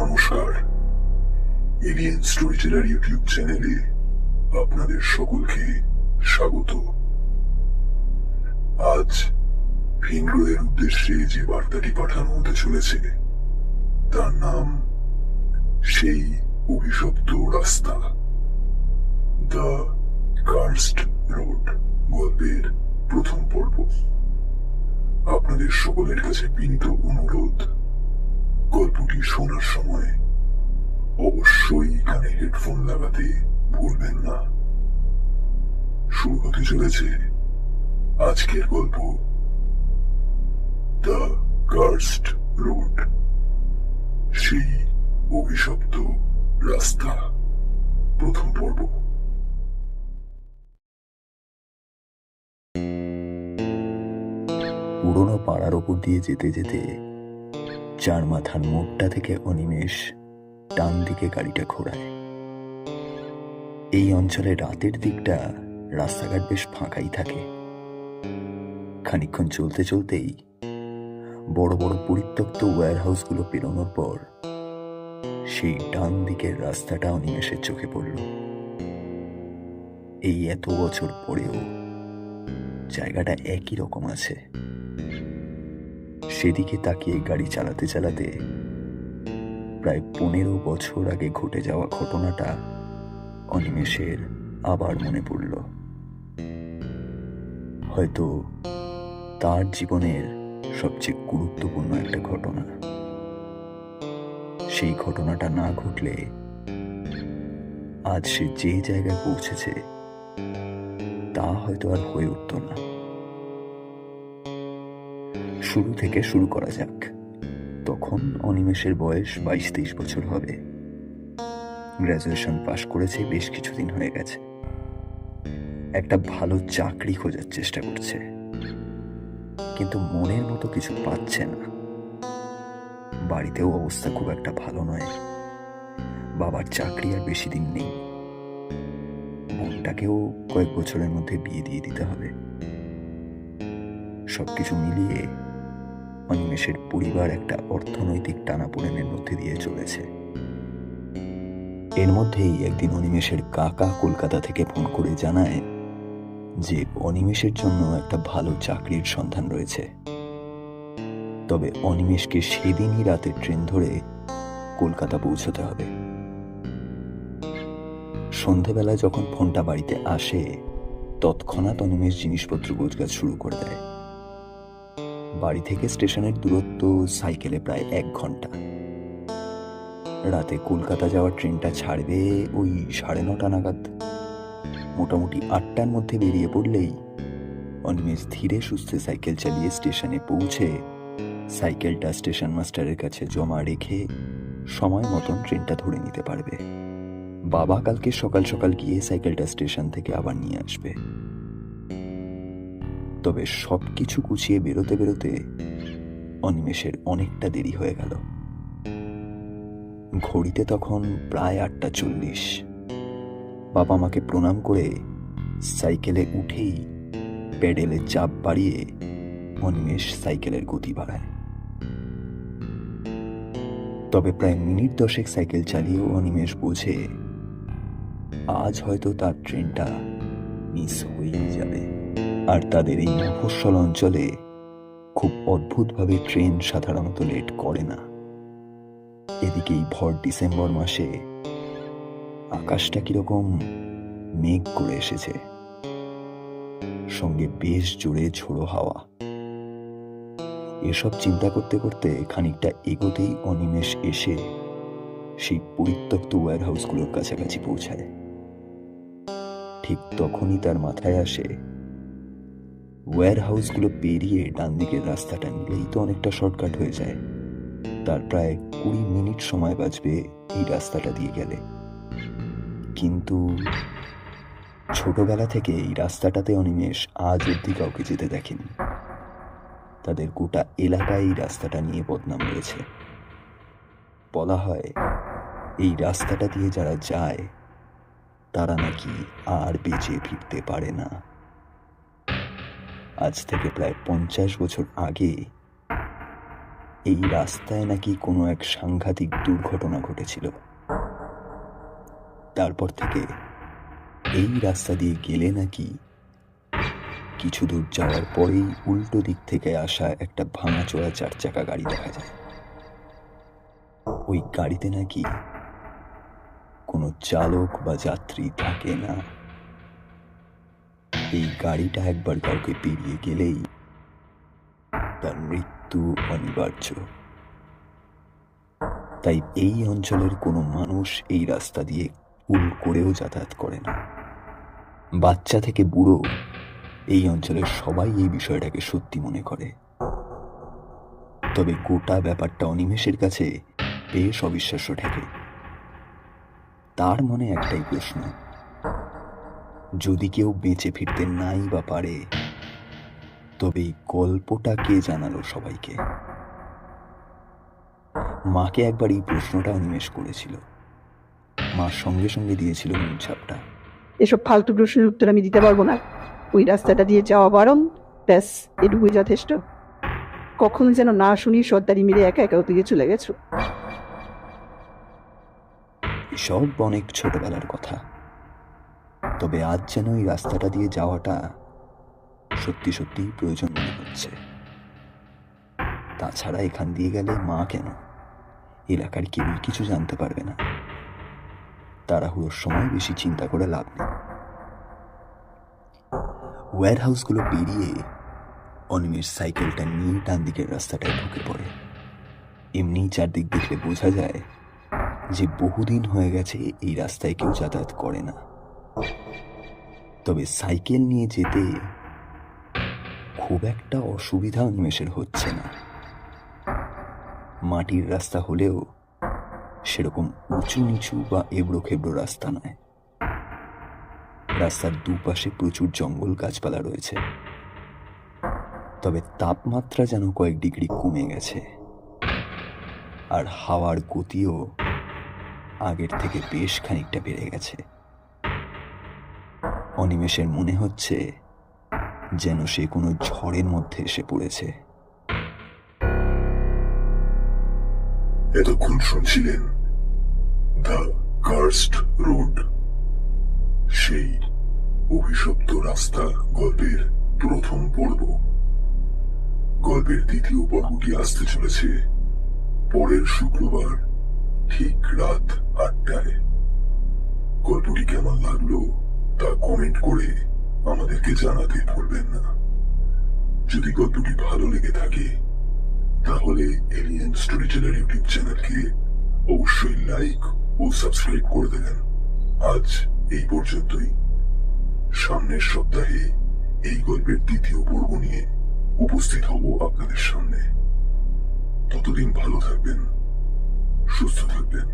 নমস্কার, alien story teller YouTube চ্যানেলে আপনাদের সকলকে স্বাগত। আজ ভিন গ্রহের উদ্দেশ্যে যে বার্তাটি পাঠানো হতে চলেছে তার নাম সেই অভিশপ্ত রাস্তা, দ্য কার্সড রোড গল্পের প্রথম পর্ব। আপনাদের সকলের কাছে বিনীত অনুরোধ, গল্পটি শোনার সময় অবশ্যই কানে হেডফোন লাগাতে ভুলবেন না। শুরু হতে চলেছে আজকের গল্প, দ্য কার্সড রোড, সেই অভিশপ্ত রাস্তা, প্রথম পর্ব। পুরনো পাড়ার ওপর দিয়ে যেতে যেতে চার মাথার মোড়টা থেকে অনিমেষ ডান দিকে গাড়িটা ঘোরায়। এই অঞ্চলে রাতের দিকটা রাস্তাঘাট বেশ ফাঁকাই থাকে। খানিকক্ষণ চলতে চলতেই বড় বড় পরিত্যক্ত ওয়্যারহাউসগুলো পেরোনোর পর সেই ডান দিকের রাস্তাটা অনিমেষের চোখে পড়ল। এই এত বছর পরেও জায়গাটা একই রকম আছে। সেদিকে তাকিয়ে গাড়ি চালাতে চালাতে প্রায় 15 বছর আগে ঘটে যাওয়া ঘটনাটা অনিমেষের আবার মনে পড়ল। হয়তো তার জীবনের সবচেয়ে গুরুত্বপূর্ণ একটা ঘটনা। সেই ঘটনাটা না ঘটলে আজ সে যে জায়গায় পৌঁছেছে তা হয়তো আর হয়ে উঠত না। শুরু থেকে শুরু করা যাক। তখন অনিমেষের বয়স 22-23 বছর হবে। গ্র্যাজুয়েশন পাশ করেছে, বেশ কিছুদিন হয়ে গেছে। একটা ভালো চাকরি খোঁজার চেষ্টা করছে, কিন্তু মনের মতো কিছু পাচ্ছে না। বাড়িতেও অবস্থা খুব একটা ভালো নয়। বাবার চাকরি আর বেশি দিন নেই। বোনটাকেও কয়েক বছরের মধ্যে বিয়ে দিয়ে দিতে হবে। সবকিছু মিলিয়ে অনিমেষের পরিবার একটা অর্থনৈতিক টানাপোড়েনের মধ্যে দিয়ে চলেছে। এর মধ্যেই একদিন অনিমেষের কাকা কলকাতা থেকে ফোন করে জানায় যে অনিমেষের জন্য একটা ভালো চাকরির সন্ধান রয়েছে। তবে অনিমেষকে সেদিনই রাতের ট্রেন ধরে কলকাতা পৌঁছতে হবে। সন্ধেবেলা যখন ফোনটা বাড়িতে আসে, তৎক্ষণাৎ অনিমেষ জিনিসপত্র গোছগাছ শুরু করে দেয়। বাড়ি থেকে স্টেশনের দূরত্ব সাইকেলে প্রায় 1 ঘন্টা। রাতে কলকাতা যাওয়ার ট্রেনটা ছাড়বে ওই 9:30 নাগাদ। মোটামুটি 8টার মধ্যে বেরিয়ে পড়লেই অনিমেষ ধীরে সুস্থে সাইকেল চালিয়ে স্টেশনে পৌঁছে সাইকেলটা স্টেশন মাস্টারের কাছে জমা রেখে সময় মতন ট্রেনটা ধরে নিতে পারবে। বাবা কালকে সকাল সকাল গিয়ে সাইকেলটা স্টেশন থেকে আবার নিয়ে আসবে। তবে সবকিছু গুছিয়ে বেরোতে বেরোতে অনিমেষের অনেকটা দেরি হয়ে গেল। ঘড়িতে তখন প্রায় 8:40। বাবা মাকে প্রণাম করে সাইকেলে উঠেই প্যাডেলে চাপ বাড়িয়ে অনিমেষ সাইকেলের গতি বাড়ায়। তবে প্রায় মিনিট 10 সাইকেল চালিয়েও অনিমেষ বোঝে আজ হয়তো তার ট্রেনটা মিস হয়েই যাবে। আর তাদের এই মফস্বল অঞ্চলে খুব অদ্ভুতভাবে ট্রেন সাধারণত লেট করে না। এদিকেই ভর ডিসেম্বর মাসে আকাশটা কিরকম মেঘ করে এসেছে, সঙ্গে বেশ জোরে ঝোড়ো হাওয়া। এসব চিন্তা করতে করতে খানিকটা এগোতেই অনিমেষ এসে সেই পরিত্যক্ত ওয়্যারহাউসগুলোর কাছাকাছি পৌঁছায়। ঠিক তখনই তার মাথায় আসে ওয়্যারহাউসগুলো পেরিয়ে ডান দিকের রাস্তাটা নিলেই তো অনেকটা শর্টকাট হয়ে যায়। তার প্রায় 20 মিনিট সময় বাঁচবে এই রাস্তাটা দিয়ে গেলে। কিন্তু ছোটবেলা থেকে এই রাস্তাটাতে অনিমেষ আজ অব্দি কাউকে যেতে দেখেনি। তাদের গোটা এলাকায় এই রাস্তাটা নিয়ে বদনাম রয়েছে। বলা হয় এই রাস্তাটা দিয়ে যারা যায় তারা নাকি আর বেঁচে ফিরতে পারে না। আজ থেকে প্রায় 50 বছর আগে এই রাস্তায় নাকি কোনো এক সাংঘাতিক দুর্ঘটনা ঘটেছিল। তারপর থেকে এই রাস্তা দিয়ে গেলে নাকি কিছু দূর যাওয়ার পরেই উল্টো দিক থেকে আসা একটা ভাঙাচোরা 4 চাকা গাড়ি দেখা যায়। ওই গাড়িতে নাকি কোনো চালক বা যাত্রী থাকে না। এই গাড়িটা একবার কাউকে পেরিয়ে গেলেই তার মৃত্যু অনিবার্য। তাই এই অঞ্চলের কোনো মানুষ এই রাস্তা দিয়ে ভুল করেও যাতায়াত করে না। বাচ্চা থেকে বুড়ো এই অঞ্চলের সবাই এই বিষয়টাকে সত্যি মনে করে। তবে গোটা ব্যাপারটা অনিমেষের কাছে বেশ অবিশ্বাস্য ঠেকে। তার মনে একটাই প্রশ্ন, যদি কেউ বেঁচে ফিরতে নাই বা পারে, তবে এই গল্পটা কে জানালো সবাইকে? মাকে একবার এই প্রশ্নটা অনিমেষ করেছিল। মা সঙ্গে সঙ্গে দিয়েছিল মুনছাপটা। এসব ফালতু প্রশ্নের উত্তর আমি দিতে পারবো না। ওই রাস্তাটা দিয়ে যাওয়া বারণ, ব্যাস এটুকুই যথেষ্ট। কখনো যেন না শুনি সর্দারি মিলে একা একা ওদিকে চলে গেছো। সব অনেক ছোটবেলার কথা, তবে আজ যেন এই রাস্তাটা দিয়ে যাওয়াটা সত্যি সত্যি প্রয়োজন মনে হচ্ছে। তাছাড়া এখান দিয়ে গেলে মা কেন, এলাকার কেউই কিছু জানতে পারবে না। তাড়াহুড়োর সময় বেশি চিন্তা করে লাভ নেই। ওয়্যার হাউসগুলো পেরিয়ে অনিমেষ সাইকেলটা নিয়ে ডান দিকের রাস্তাটায় ঢুকে পড়ে। এমনি চারদিক দেখলে বোঝা যায় যে বহুদিন হয়ে গেছে এই রাস্তায় কেউ যাতায়াত করে না। তবে সাইকেল নিয়ে যেতে খুব একটা অসুবিধা অনিমেষের হচ্ছে না। মাটির রাস্তা হলেও সেরকম উঁচু নিচু বা এবড়ো খেবড়ো রাস্তা নয়। রাস্তার দুপাশে প্রচুর জঙ্গল গাছপালা রয়েছে। তবে তাপমাত্রা যেন কয়েক ডিগ্রি কমে গেছে, আর হাওয়ার গতিও আগের থেকে বেশ খানিকটা বেড়ে গেছে। অনিমেষের মনে হচ্ছে যেন সে কোনো ঝড়ের মধ্যে এসে পড়েছে। এতক্ষণ শুনছিলেন দ্য কার্সড রোড, সেই অভিশপ্ত রাস্তা গল্পের প্রথম পর্ব। গল্পের দ্বিতীয় পর্বটি আসতে চলেছে পরের শুক্রবার ঠিক রাত 8টায়। গল্পটি কেমন লাগলো তা কমেন্ট করে আমাদেরকে জানাতে ভুলবেন না। যদি গল্পটি ভালো লেগে থাকে তাহলে এলিয়েন স্টোরি টেলার ইউটিউব চ্যানেলকে অবশ্যই লাইক ও সাবস্ক্রাইব করে দেবেন। আজ এই পর্যন্তই। সামনের সপ্তাহে এই গল্পের দ্বিতীয় পর্ব নিয়ে উপস্থিত হব আপনাদের সামনে। ততদিন ভালো থাকবেন, সুস্থ থাকবেন।